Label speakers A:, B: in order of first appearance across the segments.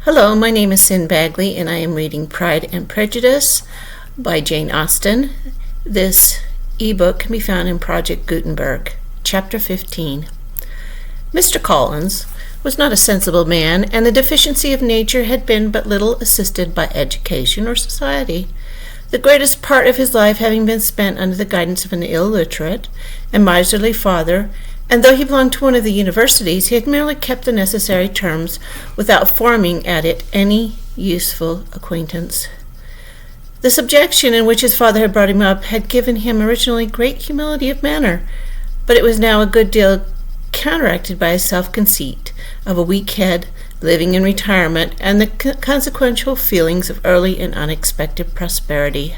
A: Hello, my name is Sin Bagley, and I am reading Pride and Prejudice by Jane Austen. This ebook can be found in Project Gutenberg. Chapter 15. Mr. Collins was not a sensible man, and the deficiency of nature had been but little assisted by education or society, the greatest part of his life having been spent under the guidance of an illiterate and miserly father, and though he belonged to one of the universities, he had merely kept the necessary terms without forming at it any useful acquaintance. The subjection in which his father had brought him up had given him originally great humility of manner, but it was now a good deal counteracted by his self-conceit of a weak head, living in retirement, and the consequential feelings of early and unexpected prosperity.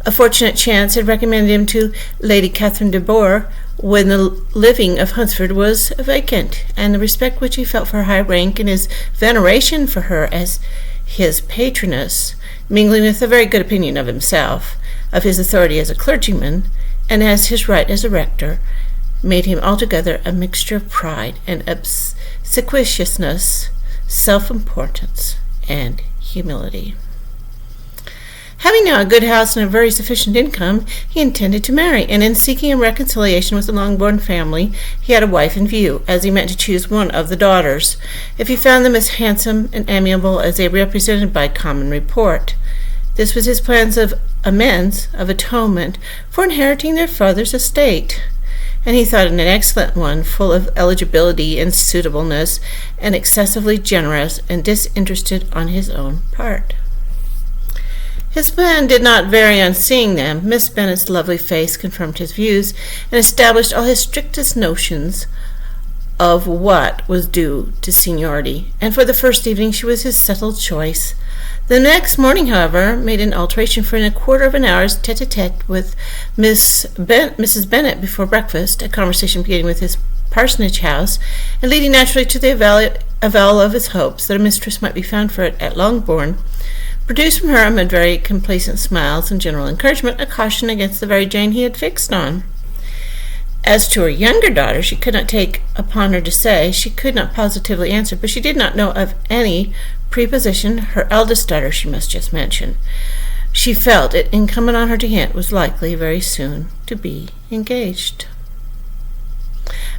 A: A fortunate chance had recommended him to Lady Catherine de Bourgh when the living of Hunsford was vacant, and the respect which he felt for her high rank and his veneration for her as his patroness, mingling with a very good opinion of himself, of his authority as a clergyman, and as his right as a rector, made him altogether a mixture of pride and obsequiousness, self-importance, and humility. Having now a good house and a very sufficient income, he intended to marry, and in seeking a reconciliation with the Longbourn family, he had a wife in view, as he meant to choose one of the daughters, if he found them as handsome and amiable as they represented by common report. This was his plans of amends, of atonement, for inheriting their father's estate, and he thought it an excellent one, full of eligibility and suitableness, and excessively generous and disinterested on his own part. His plan did not vary on seeing them. Miss Bennet's lovely face confirmed his views and established all his strictest notions of what was due to seniority, and for the first evening she was his settled choice. The next morning, however, made an alteration, for in a quarter of an hour's tete-a-tete with Mrs. Bennet before breakfast, a conversation beginning with his parsonage house, and leading naturally to the avowal of his hopes that a mistress might be found for it at Longbourn, produced from her, amid very complacent smiles and general encouragement, a caution against the very Jane he had fixed on. As to her younger daughter, she could not take upon her to say, she could not positively answer, but she did not know of any prepossession. Her eldest daughter she must just mention. She felt it incumbent on her to hint was likely very soon to be engaged.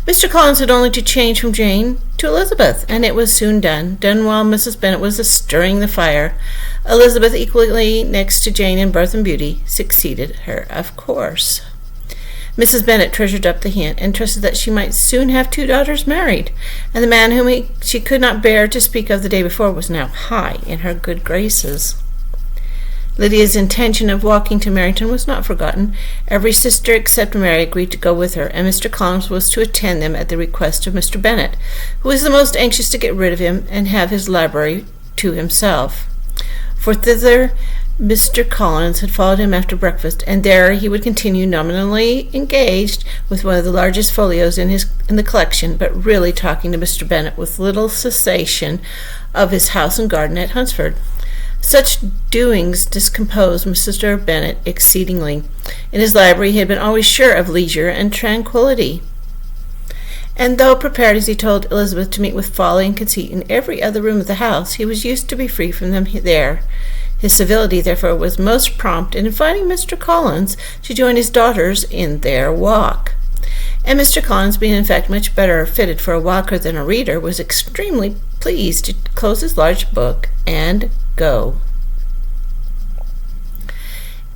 A: Mr. Collins had only to change from Jane to Elizabeth, and it was soon done while Mrs. Bennet was stirring the fire. Elizabeth, equally next to Jane in birth and beauty, succeeded her, of course. Mrs. Bennet treasured up the hint, and trusted that she might soon have two daughters married, and the man whom she could not bear to speak of the day before was now high in her good graces. Lydia's intention of walking to Meryton was not forgotten. Every sister except Mary agreed to go with her, and Mr. Collins was to attend them at the request of Mr. Bennet, who was the most anxious to get rid of him and have his library to himself. For thither Mr. Collins had followed him after breakfast, and there he would continue nominally engaged with one of the largest folios in the collection, but really talking to Mr. Bennet with little cessation of his house and garden at Hunsford. Such doings discomposed Mr. Bennet exceedingly. In his library he had been always sure of leisure and tranquillity, and though prepared, as he told Elizabeth, to meet with folly and conceit in every other room of the house, he was used to be free from them there. His civility, therefore, was most prompt in inviting Mr. Collins to join his daughters in their walk. And Mr. Collins, being in fact much better fitted for a walker than a reader, was extremely pleased to close his large book and go.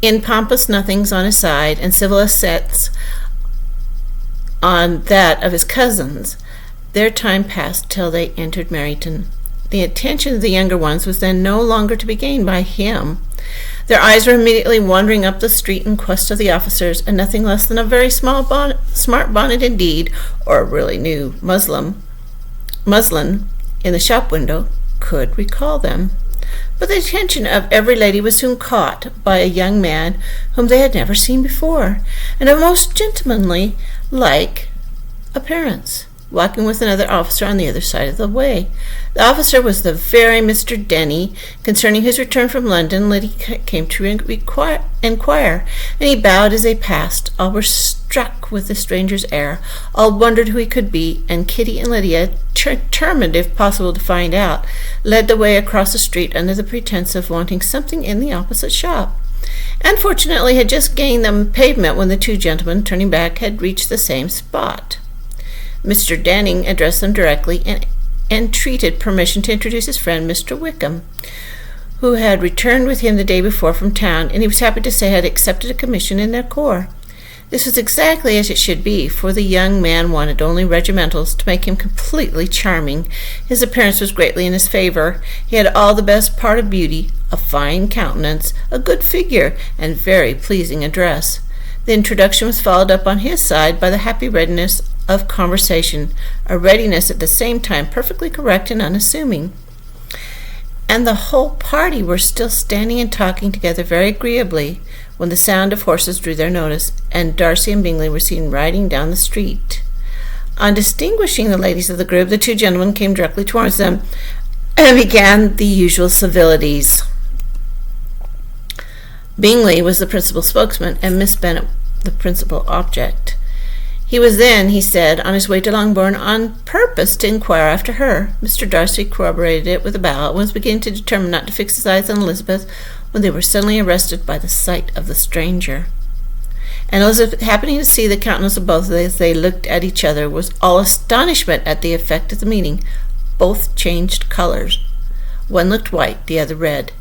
A: In pompous nothings on his side and civil assents on that of his cousins, their time passed till they entered Meryton. The attention of the younger ones was then no longer to be gained by him. Their eyes were immediately wandering up the street in quest of the officers, and nothing less than a very smart bonnet indeed, or a really new muslin in the shop window, could recall them. But the attention of every lady was soon caught by a young man whom they had never seen before, and of most gentlemanly-like appearance, walking with another officer on the other side of the way. The officer was the very Mr. Denny, concerning whose return from London Liddy came to inquire, and he bowed as they passed. All were struck with the stranger's air, all wondered who he could be, and Kitty and Lydia determined if possible to find out, led the way across the street under the pretense of wanting something in the opposite shop, and fortunately had just gained the pavement when the two gentlemen, turning back, had reached the same spot. Mr. Denning addressed them directly and entreated permission to introduce his friend, Mr. Wickham, who had returned with him the day before from town, and he was happy to say had accepted a commission in their corps. This was exactly as it should be, for the young man wanted only regimentals to make him completely charming. His appearance was greatly in his favor. He had all the best part of beauty, a fine countenance, a good figure, and very pleasing address. The introduction was followed up on his side by the happy readiness of conversation, a readiness at the same time perfectly correct and unassuming. And the whole party were still standing and talking together very agreeably when the sound of horses drew their notice, and Darcy and Bingley were seen riding down the street. On distinguishing the ladies of the group, the two gentlemen came directly towards them and began the usual civilities. Bingley was the principal spokesman, and Miss Bennet the principal object. He was then, he said, on his way to Longbourn on purpose to inquire after her. Mr. Darcy corroborated it with a bow, and was beginning to determine not to fix his eyes on Elizabeth, when they were suddenly arrested by the sight of the stranger. And Elizabeth, happening to see the countenance of both as they looked at each other, was all astonishment at the effect of the meeting. Both changed colors. One looked white, the other red.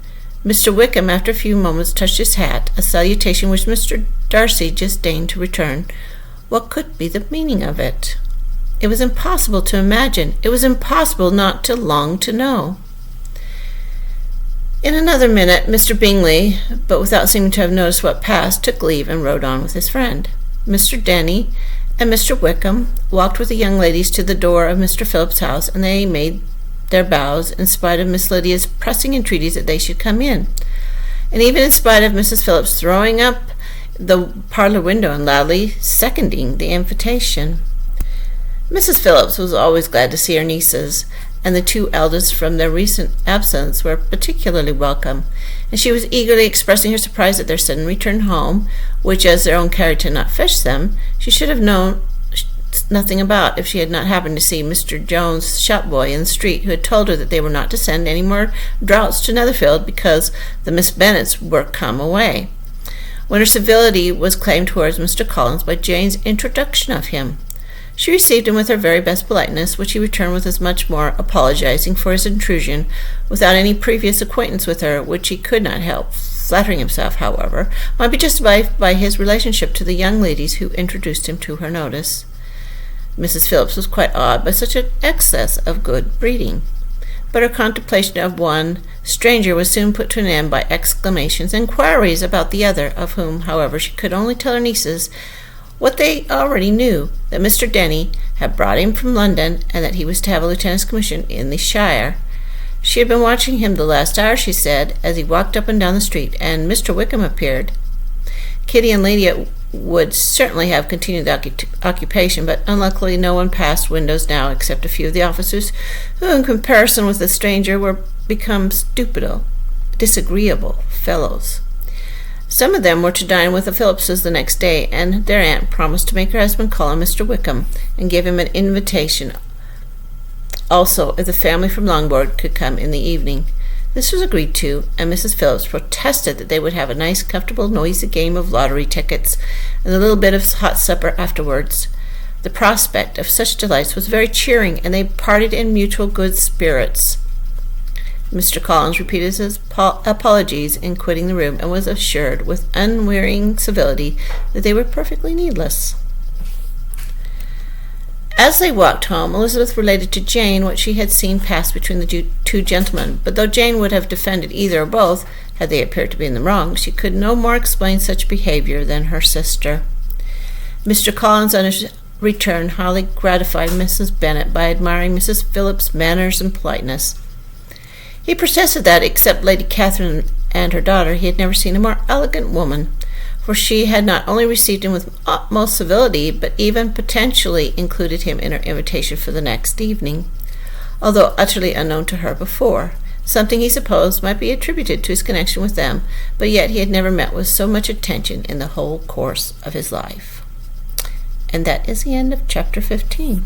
A: Mr. Wickham, after a few moments, touched his hat, a salutation which Mr. Darcy just deigned to return. What could be the meaning of it? It was impossible to imagine. It was impossible not to long to know. In another minute, Mr. Bingley, but without seeming to have noticed what passed, took leave and rode on with his friend. Mr. Denny and Mr. Wickham walked with the young ladies to the door of Mr. Phillips's house, and they made their bows in spite of Miss Lydia's pressing entreaties that they should come in, and even in spite of Mrs. Phillips throwing up the parlor window and loudly seconding the invitation. Mrs. Phillips was always glad to see her nieces, and the two eldest from their recent absence were particularly welcome, and she was eagerly expressing her surprise at their sudden return home, which, as their own carriage had not fetched them, she should have known nothing about if she had not happened to see Mr. Jones' shop-boy in the street, who had told her that they were not to send any more draughts to Netherfield because the Miss Bennets were come away, when her civility was claimed towards Mr. Collins by Jane's introduction of him. She received him with her very best politeness, which he returned with as much more, apologizing for his intrusion, without any previous acquaintance with her, which he could not help flattering himself, however, might be justified by his relationship to the young ladies who introduced him to her notice. Mrs. Phillips was quite awed by such an excess of good breeding, but her contemplation of one stranger was soon put to an end by exclamations and inquiries about the other, of whom, however, she could only tell her nieces what they already knew, that Mr. Denny had brought him from London, and that he was to have a lieutenant's commission in the shire. She had been watching him the last hour, she said, as he walked up and down the street, and Mr. Wickham appeared. Kitty and Lydia would certainly have continued the occupation, but unluckily no one passed windows now except a few of the officers, who, in comparison with the stranger, were become disagreeable fellows. Some of them were to dine with the Phillipses the next day, and their aunt promised to make her husband call on Mr. Wickham, and give him an invitation also if the family from Longbourn could come in the evening. This was agreed to, and Mrs. Phillips protested that they would have a nice, comfortable, noisy game of lottery tickets, and a little bit of hot supper afterwards. The prospect of such delights was very cheering, and they parted in mutual good spirits. Mr. Collins repeated his apologies in quitting the room, and was assured with unwearying civility that they were perfectly needless. As they walked home, Elizabeth related to Jane what she had seen pass between the two gentlemen, but though Jane would have defended either or both, had they appeared to be in the wrong, she could no more explain such behavior than her sister. Mr. Collins, on his return, highly gratified Mrs. Bennet by admiring Mrs. Phillips's manners and politeness. He protested that, except Lady Catherine and her daughter, he had never seen a more elegant woman, for she had not only received him with utmost civility, but even potentially included him in her invitation for the next evening, although utterly unknown to her before, something he supposed might be attributed to his connection with them, but yet he had never met with so much attention in the whole course of his life. And that is the end of chapter 15.